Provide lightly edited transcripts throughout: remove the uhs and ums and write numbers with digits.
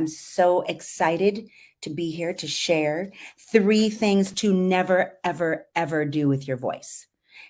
I'm so excited to be here to share 3 things to never, ever, ever do with your voice.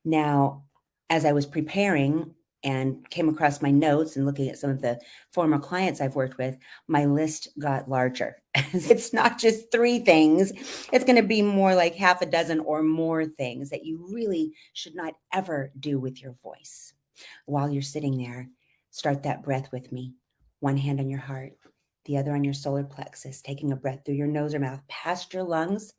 Now, as I was preparing and came across my notes and looking at some of the former clients I've worked with, my list got larger. It's not just 3 things, it's going to be more like half a dozen or more things that you really should not ever do with your voice. While you're sitting there, start that breath with me. One hand on your heart, the other on your solar plexus, taking a breath through your nose or mouth, past your lungs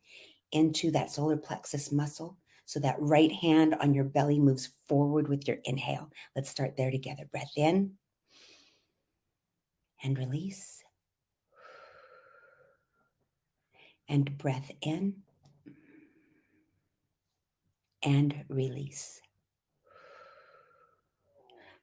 into that solar plexus muscle. So that right hand on your belly moves forward with your inhale. Let's start there together. Breath in and release. And breath in and release.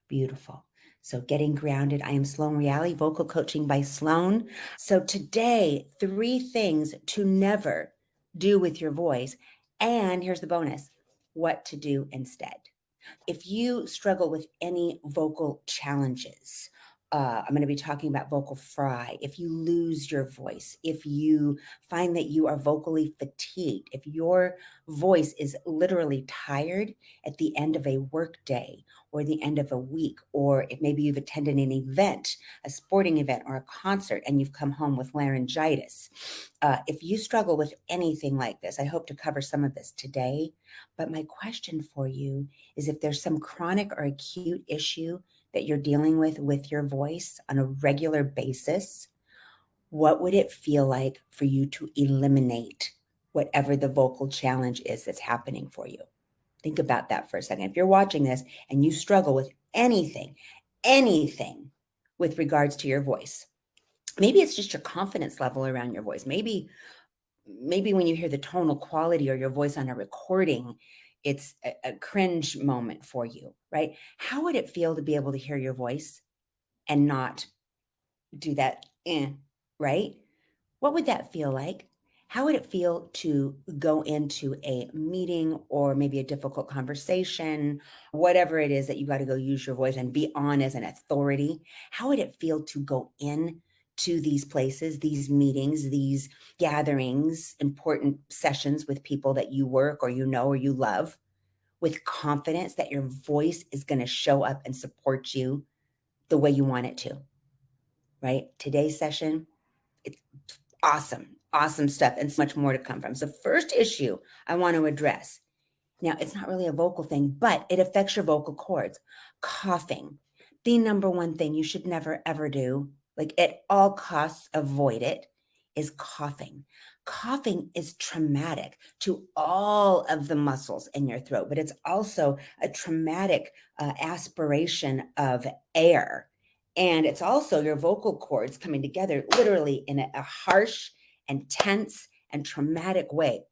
Beautiful. So getting grounded. I am Sloan Reale, vocal coaching by Sloan. So today, 3 things to never do with your voice. And here's the bonus, what to do instead. If you struggle with any vocal challenges, I'm going to be talking about vocal fry. If you lose your voice, if you find that you are vocally fatigued, if your voice is literally tired at the end of a work day or the end of a week, or if maybe you've attended an event, a sporting event or a concert, and you've come home with laryngitis. If you struggle with anything like this, I hope to cover some of this today. But my question for you is, if there's some chronic or acute issue that you're dealing with your voice on a regular basis, what would it feel like for you to eliminate whatever the vocal challenge is that's happening for you? Think about that for a second. If you're watching this and you struggle with anything with regards to your voice, maybe it's just your confidence level around your voice. Maybe when you hear the tonal quality or your voice on a recording, it's a cringe moment for you, right? How would it feel to be able to hear your voice and not do that, right? What would that feel like? How would it feel to go into a meeting or maybe a difficult conversation, whatever it is that you got to go use your voice and be on as an authority? How would it feel to go in to these places, these meetings, these gatherings, important sessions with people that you work or you know or you love, with confidence that your voice is going to show up and support you the way you want it to, right? Today's session, it's awesome stuff, and so much more to come from. So first issue I want to address. Now, it's not really a vocal thing, but it affects your vocal cords. Coughing. The number one thing you should never, ever do, like at all costs, avoid it, is coughing. Coughing is traumatic to all of the muscles in your throat, but it's also a traumatic aspiration of air. And it's also your vocal cords coming together literally in a harsh and tense and traumatic way.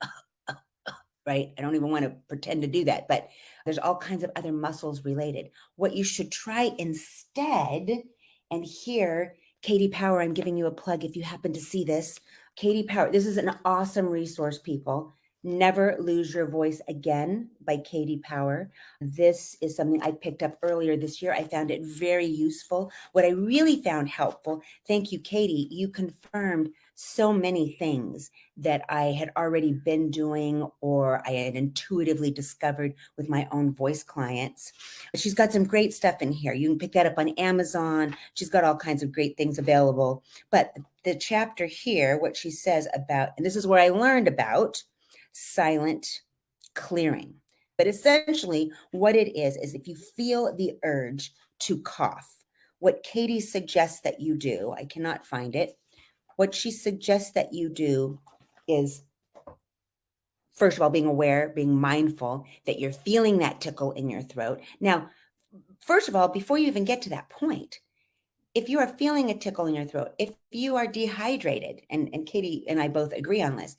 Right? I don't even want to pretend to do that, but there's all kinds of other muscles related. What you should try instead, and here, Katie Power, I'm giving you a plug if you happen to see this. Katie Power, this is an awesome resource, people. Never Lose Your Voice Again by Katie Power. This is something I picked up earlier this year. I found it very useful. What I really found helpful, thank you, Katie, you confirmed so many things that I had already been doing or I had intuitively discovered with my own voice clients. She's got some great stuff in here. You can pick that up on Amazon. She's got all kinds of great things available. But the chapter here, what she says about, and this is where I learned about silent clearing. But essentially what it is if you feel the urge to cough, what Katie suggests that you do, I cannot find it. What she suggests that you do is, first of all, being aware, being mindful that you're feeling that tickle in your throat. Now, first of all, before you even get to that point, if you are feeling a tickle in your throat, if you are dehydrated, and Katie and I both agree on this,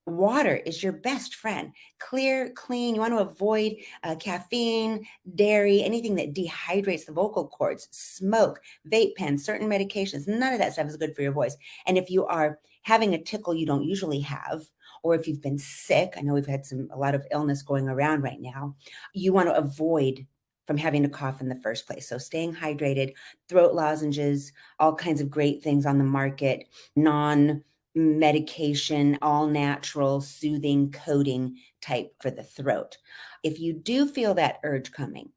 water is your best friend. Clear, clean. You want to avoid caffeine, dairy, anything that dehydrates the vocal cords, smoke, vape pens, certain medications. None of that stuff is good for your voice. And if you are having a tickle you don't usually have, or if you've been sick, I know we've had a lot of illness going around right now, you want to avoid from having to cough in the first place. So staying hydrated, throat lozenges, all kinds of great things on the market, non-medication, all natural, soothing, coating type for the throat. If you do feel that urge coming,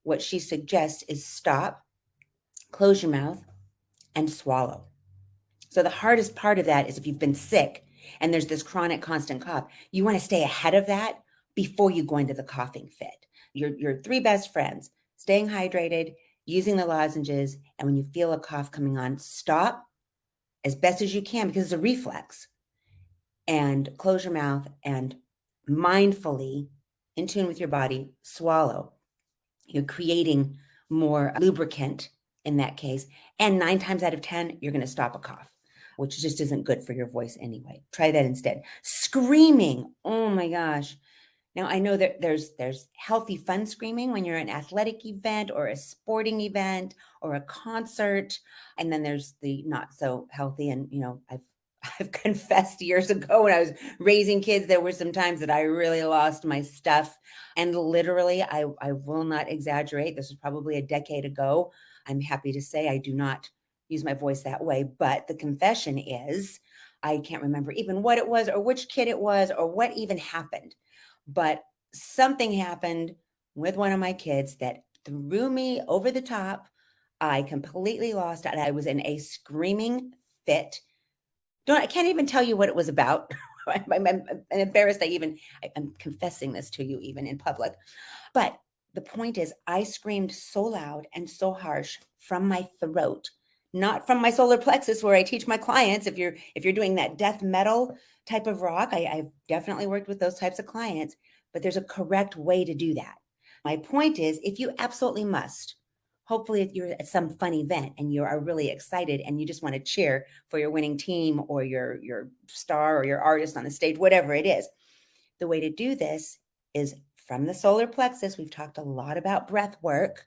what she suggests is stop, close your mouth, and swallow. So the hardest part of that is if you've been sick and there's this chronic constant cough, you want to stay ahead of that before you go into the coughing fit. Your three best friends, staying hydrated, using the lozenges, and when you feel a cough coming on, stop as best as you can because it's a reflex, and close your mouth and mindfully, in tune with your body, swallow. You're creating more lubricant in that case. And 9 times out of 10, you're going to stop a cough, which just isn't good for your voice anyway. Try that instead. Screaming. Oh my gosh. Now I know that there's healthy fun screaming when you're at an athletic event or a sporting event or a concert. And then there's the not so healthy. And I've confessed years ago when I was raising kids, there were some times that I really lost my stuff. And literally, I will not exaggerate. This was probably a decade ago. I'm happy to say I do not use my voice that way. But the confession is, I can't remember even what it was or which kid it was or what even happened. But something happened with one of my kids that threw me over the top. I completely lost it. I was in a screaming fit. I can't even tell you what it was about. I'm embarrassed. I'm confessing this to you even in public. But the point is, I screamed so loud and so harsh from my throat, not from my solar plexus where I teach my clients. If you're doing that death metal type of rock, I've definitely worked with those types of clients, but there's a correct way to do that. My point is, if you absolutely must, hopefully if you're at some fun event and you are really excited and you just want to cheer for your winning team or your star or your artist on the stage, whatever it is, the way to do this is from the solar plexus. We've talked a lot about breath work,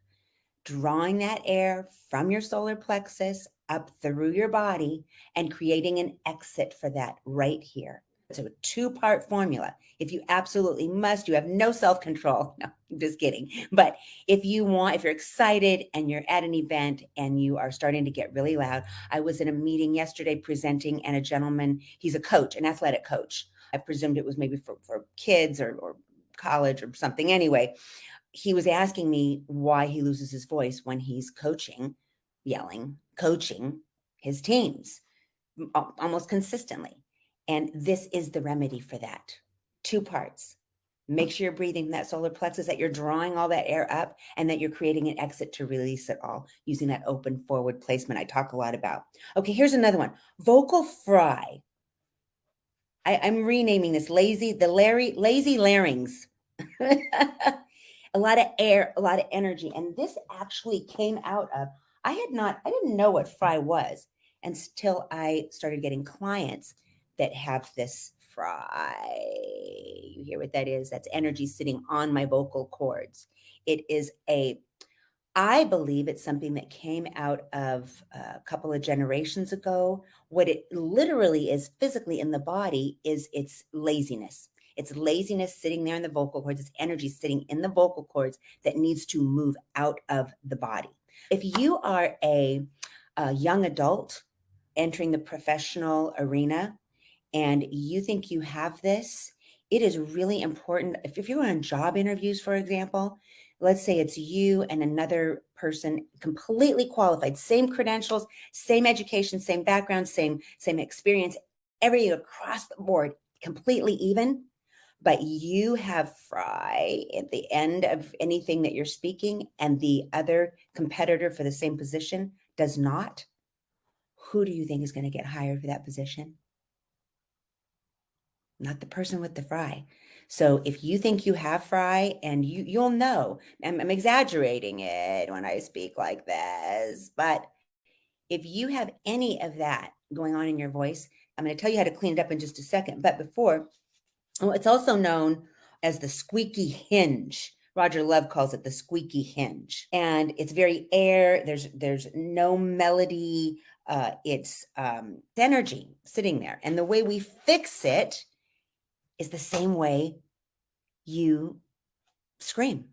drawing that air from your solar plexus up through your body and creating an exit for that right here. It's a 2-part formula. If you absolutely must, you have no self-control. No, I'm just kidding. But if you're excited and you're at an event and you are starting to get really loud, I was in a meeting yesterday presenting, and a gentleman, he's a coach, an athletic coach. I presumed it was maybe for kids or college or something. Anyway, he was asking me why he loses his voice when he's coaching his teams almost consistently. And this is the remedy for that. 2 parts. Make sure you're breathing that solar plexus, that you're drawing all that air up, and that you're creating an exit to release it all using that open forward placement I talk a lot about. Okay, here's another one. Vocal fry. I'm renaming this lazy larynx. A lot of air, a lot of energy. And this actually came out of, I didn't know what fry was until I started getting clients that have this fry. You hear what that is? That's energy sitting on my vocal cords. I believe it's something that came out of a couple of generations ago. What it literally is physically in the body is it's laziness. It's laziness sitting there in the vocal cords. It's energy sitting in the vocal cords that needs to move out of the body. If you are a young adult entering the professional arena and you think you have this, it is really important. If you're on job interviews, for example, let's say it's you and another person completely qualified, same credentials, same education, same background, same experience, everything across the board, completely even, but you have fry at the end of anything that you're speaking and the other competitor for the same position does not. Who do you think is going to get hired for that position? Not the person with the fry. So if you think you have fry, and you'll know, I'm exaggerating it when I speak like this, but if you have any of that going on in your voice, I'm going to tell you how to clean it up in just a second. But before, it's also known as the squeaky hinge. Roger Love calls it the squeaky hinge. And it's very air. There's no melody. It's energy sitting there. And the way we fix it is the same way you scream.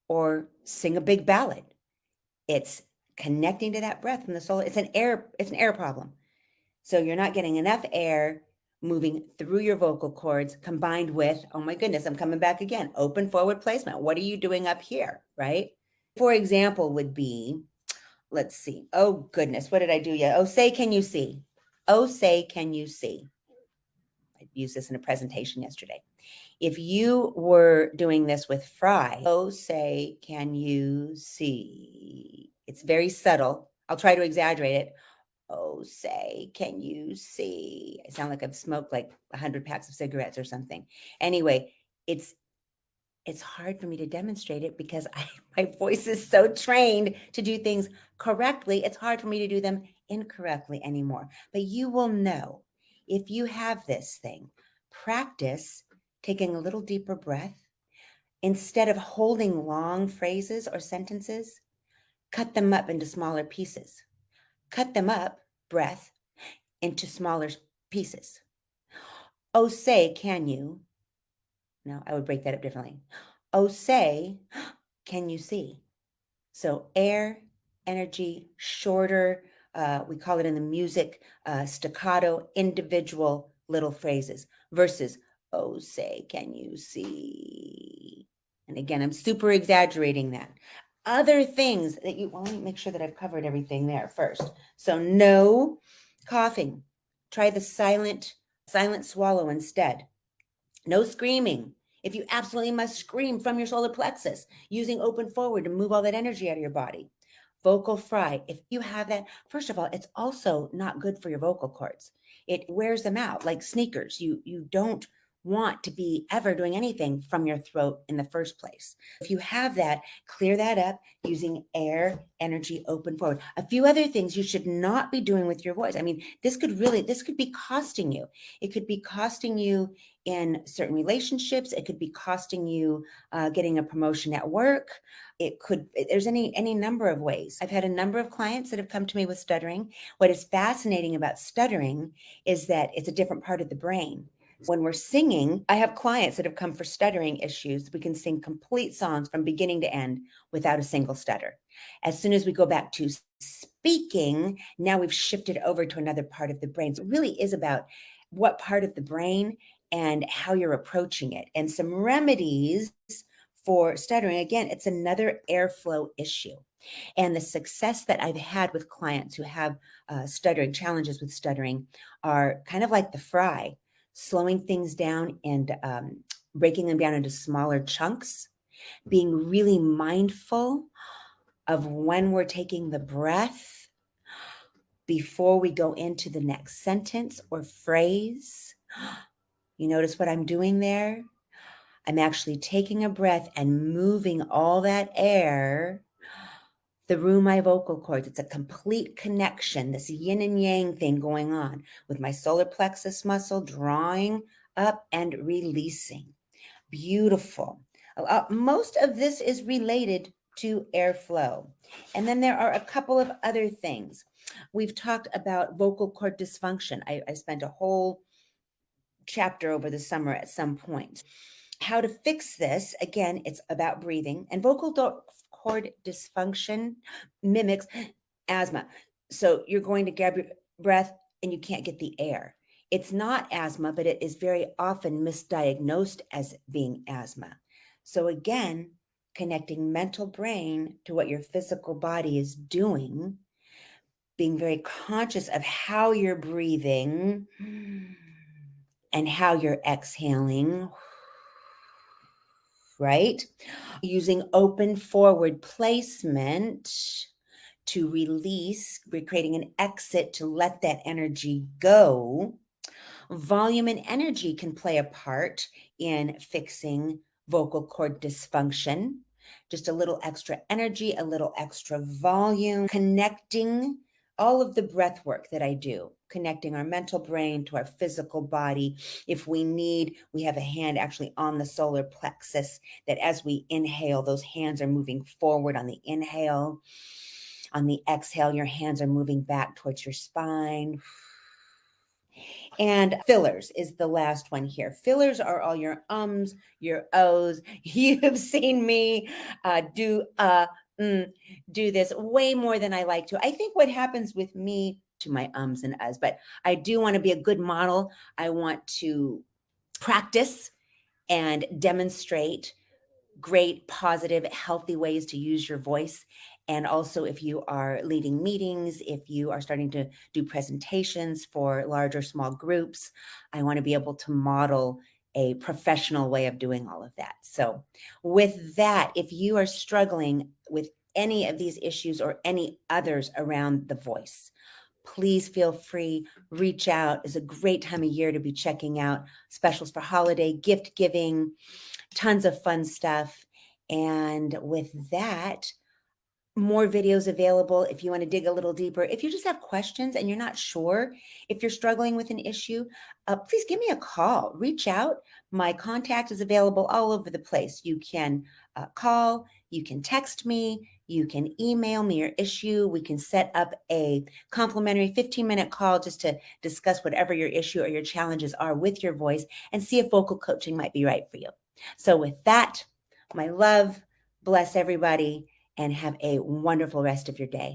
or sing a big ballad. It's connecting to that breath from the soul. It's an air problem. So you're not getting enough air moving through your vocal cords combined with, oh my goodness, I'm coming back again, open forward placement. What are you doing up here, right? For example, would be, let's see. Oh goodness, what did I do yet? Oh, say, can you see? Oh, say, can you see? I used this in a presentation yesterday. If you were doing this with Fry, oh, say, can you see? It's very subtle. I'll try to exaggerate it. Oh, say, can you see? I sound like I've smoked like 100 packs of cigarettes or something. Anyway, it's hard for me to demonstrate it because my voice is so trained to do things correctly. It's hard for me to do them incorrectly anymore. But you will know if you have this thing. Practice taking a little deeper breath. Instead of holding long phrases or sentences, cut them up into smaller pieces. Cut them up, breath, into smaller pieces. Oh, say, can you? No, I would break that up differently. Oh, say, can you see? So air, energy, shorter, we call it in the music, staccato, individual little phrases versus, oh, say, can you see? And again, I'm super exaggerating that. Other things that well, let me make sure that I've covered everything there first. So no coughing. Try the silent swallow instead. No screaming. If you absolutely must scream from your solar plexus, using open forward to move all that energy out of your body. Vocal fry. If you have that, first of all, it's also not good for your vocal cords. It wears them out like sneakers. You don't want to be ever doing anything from your throat in the first place. If you have that, clear that up using air, energy, open forward. A few other things you should not be doing with your voice. I mean, this could be costing you. It could be costing you in certain relationships. It could be costing you getting a promotion at work. There's any number of ways. I've had a number of clients that have come to me with stuttering. What is fascinating about stuttering is that it's a different part of the brain. When we're singing, I have clients that have come for stuttering issues. We can sing complete songs from beginning to end without a single stutter. As soon as we go back to speaking, now we've shifted over to another part of the brain. So it really is about what part of the brain and how you're approaching it. And some remedies for stuttering, again, it's another airflow issue. And the success that I've had with clients who have stuttering, challenges with stuttering, are kind of like the fry, slowing things down and breaking them down into smaller chunks, being really mindful of when we're taking the breath before we go into the next sentence or phrase. You notice what I'm doing there? I'm actually taking a breath and moving all that air through my vocal cords. It's a complete connection, this yin and yang thing going on with my solar plexus muscle drawing up and releasing. Beautiful. Most of this is related to airflow. And then there are a couple of other things. We've talked about vocal cord dysfunction. I spent a whole chapter over the summer at some point. How to fix this? Again, it's about breathing, and vocal cord dysfunction mimics asthma. So you're going to grab your breath and you can't get the air. It's not asthma, but it is very often misdiagnosed as being asthma. So again, connecting mental brain to what your physical body is doing, being very conscious of how you're breathing and how you're exhaling, right? Using open forward placement to release, we're creating an exit to let that energy go. Volume and energy can play a part in fixing vocal cord dysfunction. Just a little extra energy, a little extra volume, connecting all of the breath work that I do, connecting our mental brain to our physical body. If we need, we have a hand actually on the solar plexus that as we inhale, those hands are moving forward on the inhale. On the exhale, your hands are moving back towards your spine. And fillers is the last one here. Fillers are all your ums, your ohs. You've seen me do mm, do this way more than I like to. I think what happens with me to my ums and uhs, but I do want to be a good model. I want to practice and demonstrate great, positive, healthy ways to use your voice. And also, if you are leading meetings, if you are starting to do presentations for large or small groups, I want to be able to model a professional way of doing all of that. So, with that, if you are struggling with any of these issues or any others around the voice, please feel free, reach out. It's a great time of year to be checking out specials for holiday, gift giving, tons of fun stuff. And with that, more videos available if you want to dig a little deeper. If you just have questions and you're not sure if you're struggling with an issue, please give me a call. Reach out. My contact is available all over the place. You can call, you can text me, you can email me your issue. We can set up a complimentary 15-minute call just to discuss whatever your issue or your challenges are with your voice and see if vocal coaching might be right for you. So with that, my love, bless everybody and have a wonderful rest of your day.